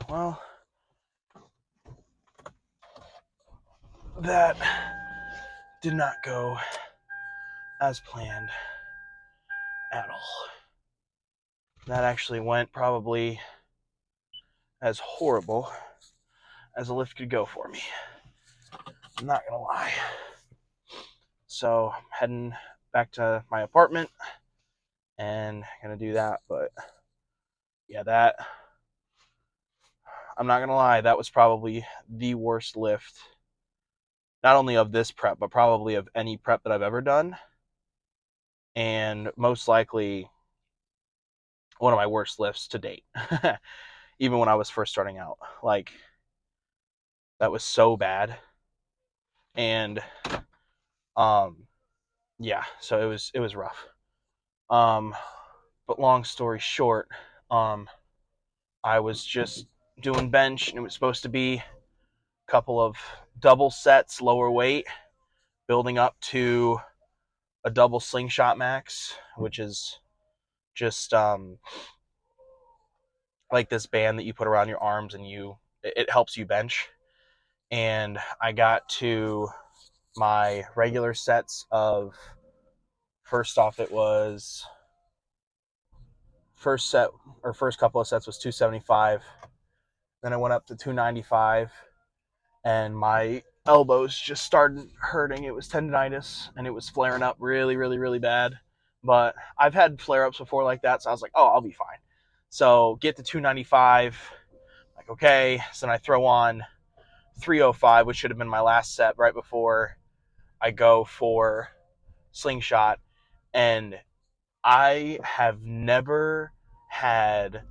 Well, that did not go as planned at all. That actually went probably as horrible as a lift could go for me. I'm not gonna lie. So I'm heading back to my apartment and gonna do that. But yeah, that I'm not gonna lie, that was probably the worst lift, not only of this prep, but probably of any prep that I've ever done. And most likely one of my worst lifts to date. Even when I was first starting out. Like, that was so bad. And yeah, so it was rough. Um but long story short, I was just doing bench, and it was supposed to be a couple of double sets, lower weight, building up to a double slingshot max, which is just like this band that you put around your arms, and it helps you bench. And I got to my regular sets of, first off, it was first couple of sets was 275. Then I went up to 295, and my elbows just started hurting. It was tendonitis, and it was flaring up really, really, really bad. But I've had flare-ups before like that, so I was like, oh, I'll be fine. So get to 295, like, okay. So then I throw on 305, which should have been my last set right before I go for slingshot. And I have never had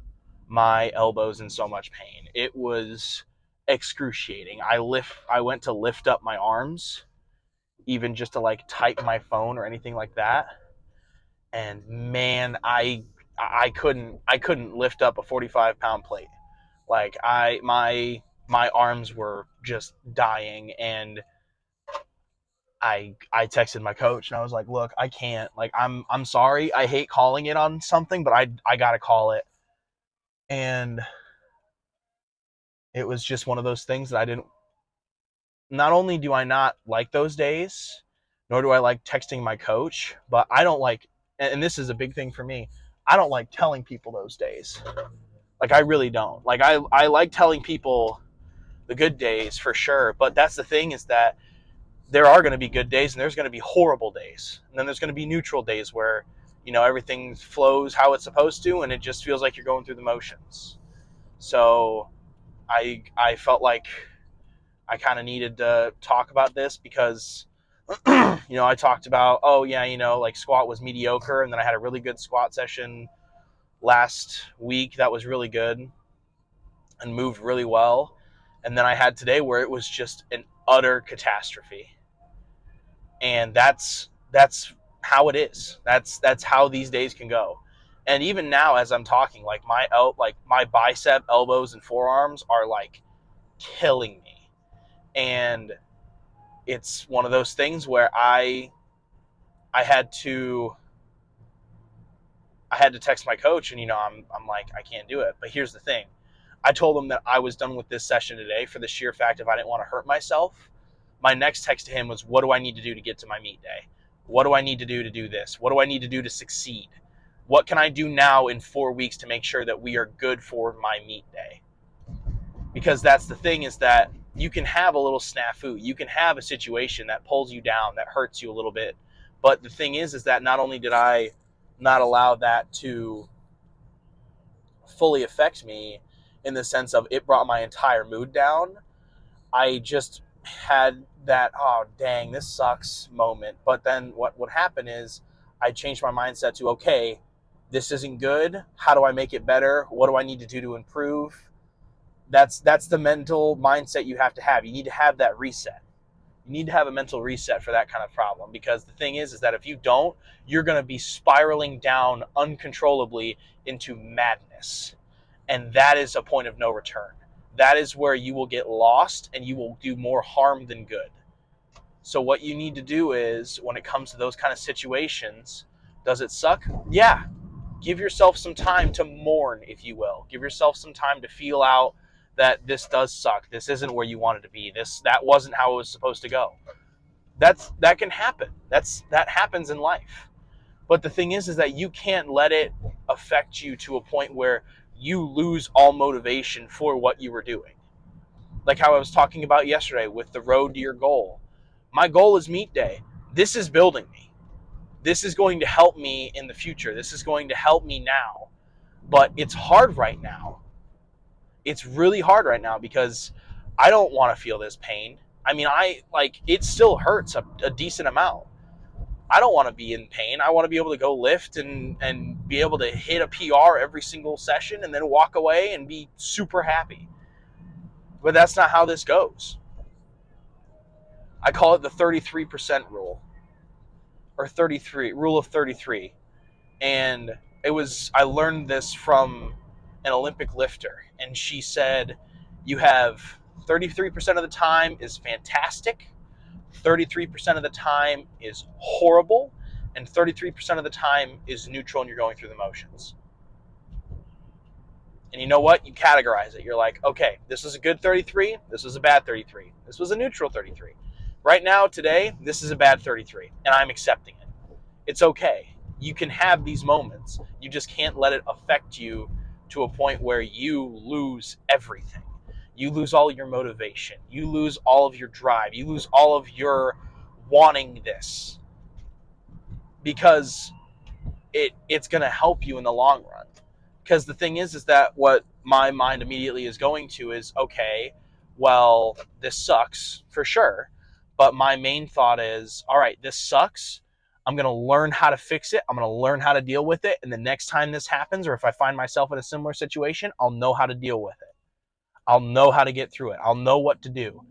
my elbows in so much pain. It was excruciating. I went to lift up my arms, even just to like type my phone or anything like that. And man, I couldn't lift up a 45-pound plate. Like, my arms were just dying. And I texted my coach, and I was like, look, I can't. Like, I'm sorry. I hate calling it on something, but I gotta call it. And it was just one of those things that I didn't. Not only do I not like those days, nor do I like texting my coach, but I don't like, and this is a big thing for me, I don't like telling people those days. Like, I really don't. Like, I like telling people the good days for sure, but that's the thing, is that there are going to be good days, and there's going to be horrible days. And then there's going to be neutral days where, everything flows how it's supposed to, and it just feels like you're going through the motions. So I felt like I kind of needed to talk about this because, I talked about, oh yeah, like squat was mediocre, and then I had a really good squat session last week that was really good and moved really well. And then I had today where it was just an utter catastrophe. And that's how it is. That's how these days can go. And even now, as I'm talking, like my bicep, elbows, and forearms are like killing me. And it's one of those things where I had to text my coach, and I'm like, I can't do it. But here's the thing. I told him that I was done with this session today for the sheer fact if I didn't want to hurt myself. My next text to him was, what do I need to do to get to my meet day? What do I need to do this? What do I need to do to succeed? What can I do now in 4 weeks to make sure that we are good for my meet day? Because that's the thing, is that you can have a little snafu. You can have a situation that pulls you down, that hurts you a little bit. But the thing is that not only did I not allow that to fully affect me in the sense of it brought my entire mood down, I just had that, oh dang, this sucks moment. But then what would happen is I changed my mindset to, okay, this isn't good. How do I make it better? What do I need to do to improve? That's the mental mindset you have to have. You need to have that reset. You need to have a mental reset for that kind of problem, because the thing is that if you don't, you're going to be spiraling down uncontrollably into madness. And that is a point of no return. That is where you will get lost, and you will do more harm than good. So what you need to do is, when it comes to those kind of situations, does it suck? Yeah. Give yourself some time to mourn, if you will. Give yourself some time to feel out that this does suck. This isn't where you wanted to be. That wasn't how it was supposed to go. That can happen. That happens in life. But the thing is that you can't let it affect you to a point where you lose all motivation for what you were doing. Like how I was talking about yesterday with the road to your goal. My goal is meet day. This is building me. This is going to help me in the future. This is going to help me now. But it's hard right now. It's really hard right now because I don't want to feel this pain. I mean, it still hurts a decent amount. I don't want to be in pain. I want to be able to go lift and be able to hit a PR every single session and then walk away and be super happy. But that's not how this goes. I call it the 33% rule, or rule of 33. And I learned this from an Olympic lifter, and she said, you have 33% of the time is fantastic, 33% of the time is horrible, and 33% of the time is neutral and you're going through the motions. And you know what? You categorize it. You're like, okay, this was a good 33, this was a bad 33, this was a neutral 33. Right now, today, this is a bad 33, and I'm accepting it. It's okay. You can have these moments. You just can't let it affect you to a point where you lose everything. You lose all your motivation. You lose all of your drive. You lose all of your wanting this. Because it's going to help you in the long run. Because the thing is that what my mind immediately is going to is, okay, well, this sucks for sure. But my main thought is, all right, this sucks. I'm going to learn how to fix it. I'm going to learn how to deal with it. And the next time this happens, or if I find myself in a similar situation, I'll know how to deal with it. I'll know how to get through it. I'll know what to do.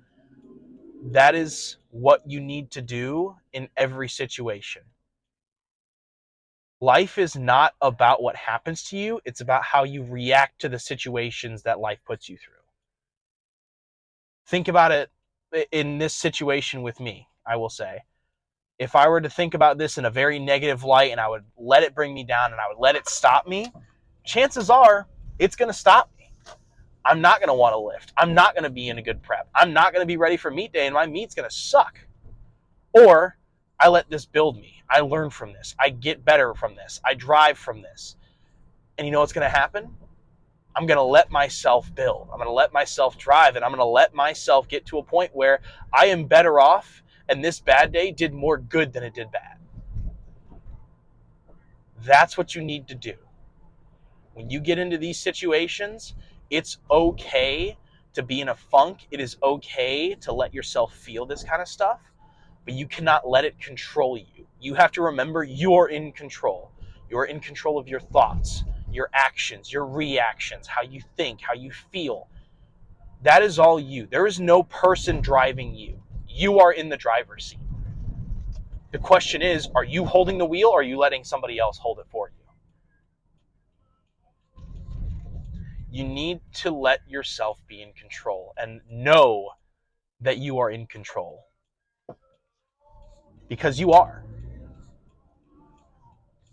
That is what you need to do in every situation. Life is not about what happens to you. It's about how you react to the situations that life puts you through. Think about it in this situation with me, I will say. If I were to think about this in a very negative light and I would let it bring me down and I would let it stop me, chances are it's going to stop me. I'm not going to want to lift. I'm not going to be in a good prep. I'm not going to be ready for meet day and my meet's going to suck. Or I let this build me. I learn from this. I get better from this. I drive from this. And you know what's going to happen? I'm going to let myself build. I'm going to let myself drive, and I'm going to let myself get to a point where I am better off, and this bad day did more good than it did bad. That's what you need to do. When you get into these situations, it's okay to be in a funk. It is okay to let yourself feel this kind of stuff, but you cannot let it control you. You have to remember you're in control. You're in control of your thoughts, your actions, your reactions, how you think, how you feel. That is all you. There is no person driving you. You are in the driver's seat. The question is, are you holding the wheel or are you letting somebody else hold it for you? You need to let yourself be in control and know that you are in control. Because you are.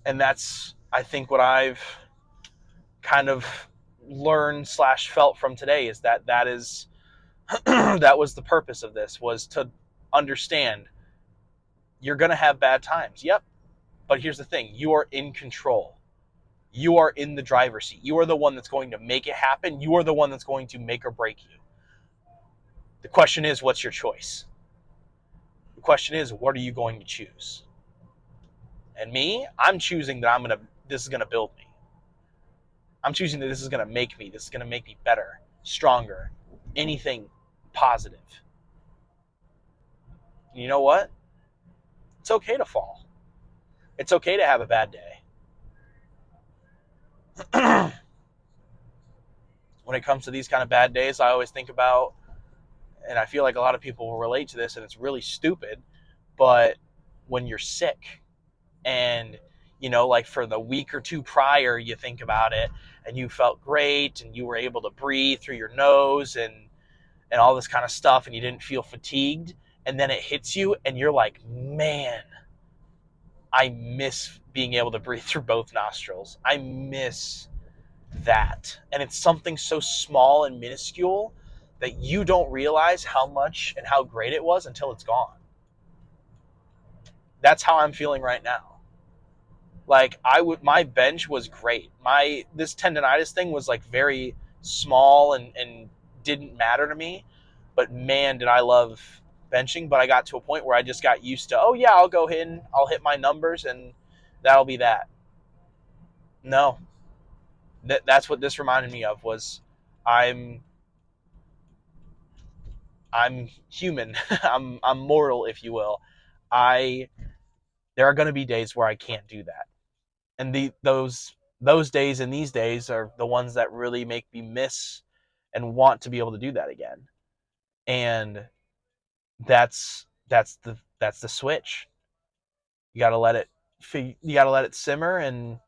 And that's, I think, what I've kind of learned / felt from today is that is that was the purpose of this, was to understand you're going to have bad times. Yep. But here's the thing. You are in control. You are in the driver's seat. You are the one that's going to make it happen. You are the one that's going to make or break you. The question is, what's your choice? The question is, what are you going to choose? And me, I'm choosing that this is going to build me. I'm choosing that this is going to make me. This is going to make me better, stronger, anything positive. You know what? It's okay to fall. It's okay to have a bad day. When it comes to these kind of bad days, I always think about, and I feel like a lot of people will relate to this, and it's really stupid, but when you're sick and, like for the week or two prior, you think about it and you felt great and you were able to breathe through your nose and all this kind of stuff, and you didn't feel fatigued, and then it hits you and you're like, man, I miss being able to breathe through both nostrils. I miss that. And it's something so small and minuscule that you don't realize how much and how great it was until it's gone. That's how I'm feeling right now. Like my bench was great. This tendonitis thing was like very small and didn't matter to me. But man, did I love benching. But I got to a point where I just got used to, oh yeah, I'll go ahead and I'll hit my numbers and that'll be that. No, that's what this reminded me of was I'm I'm human. I'm mortal, if you will. I There are going to be days where I can't do that, and those days and these days are the ones that really make me miss and want to be able to do that again. And that's the switch. You got to let it you got to let it simmer, and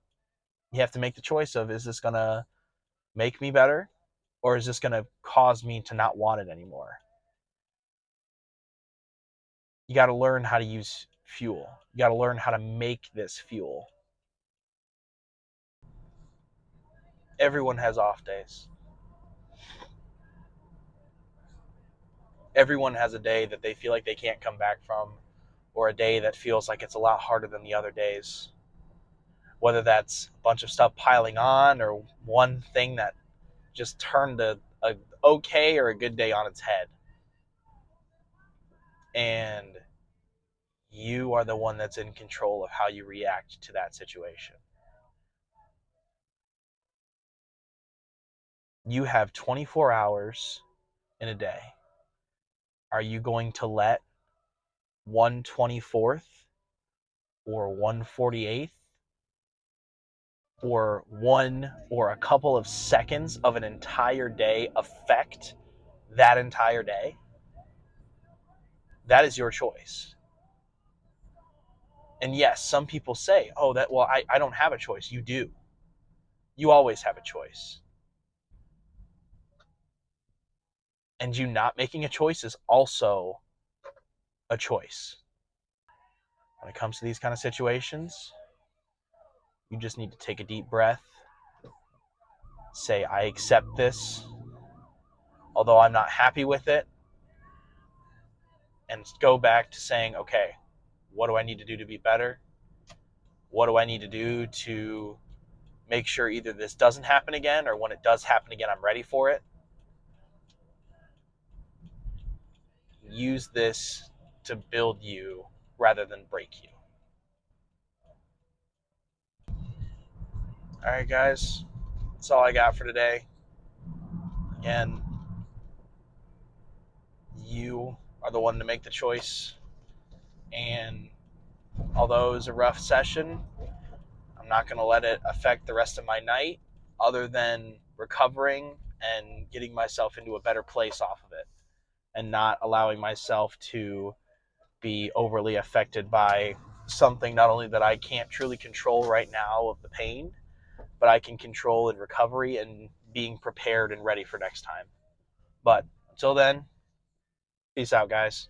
you have to make the choice of, is this going to make me better, or is this going to cause me to not want it anymore? You got to learn how to use fuel. You got to learn how to make this fuel. Everyone has off days. Everyone has a day that they feel like they can't come back from, or a day that feels like it's a lot harder than the other days. Whether that's a bunch of stuff piling on or one thing that just turned a okay or a good day on its head. And you are the one that's in control of how you react to that situation. You have 24 hours in a day. Are you going to let 1/24th or 1/48th or one or a couple of seconds of an entire day affect that entire day? That is your choice. And yes, some people say, oh, I don't have a choice. You do. You always have a choice. And you not making a choice is also a choice. When it comes to these kind of situations, you just need to take a deep breath, say, I accept this, although I'm not happy with it, and go back to saying, okay, what do I need to do to be better? What do I need to do to make sure either this doesn't happen again, or when it does happen again, I'm ready for it? Use this to build you rather than break you. All right, guys, that's all I got for today. Again, you are the one to make the choice. And although it was a rough session, I'm not going to let it affect the rest of my night, other than recovering and getting myself into a better place off of it, and not allowing myself to be overly affected by something not only that I can't truly control right now of the pain, but I can control in recovery and being prepared and ready for next time. But until then, peace out, guys.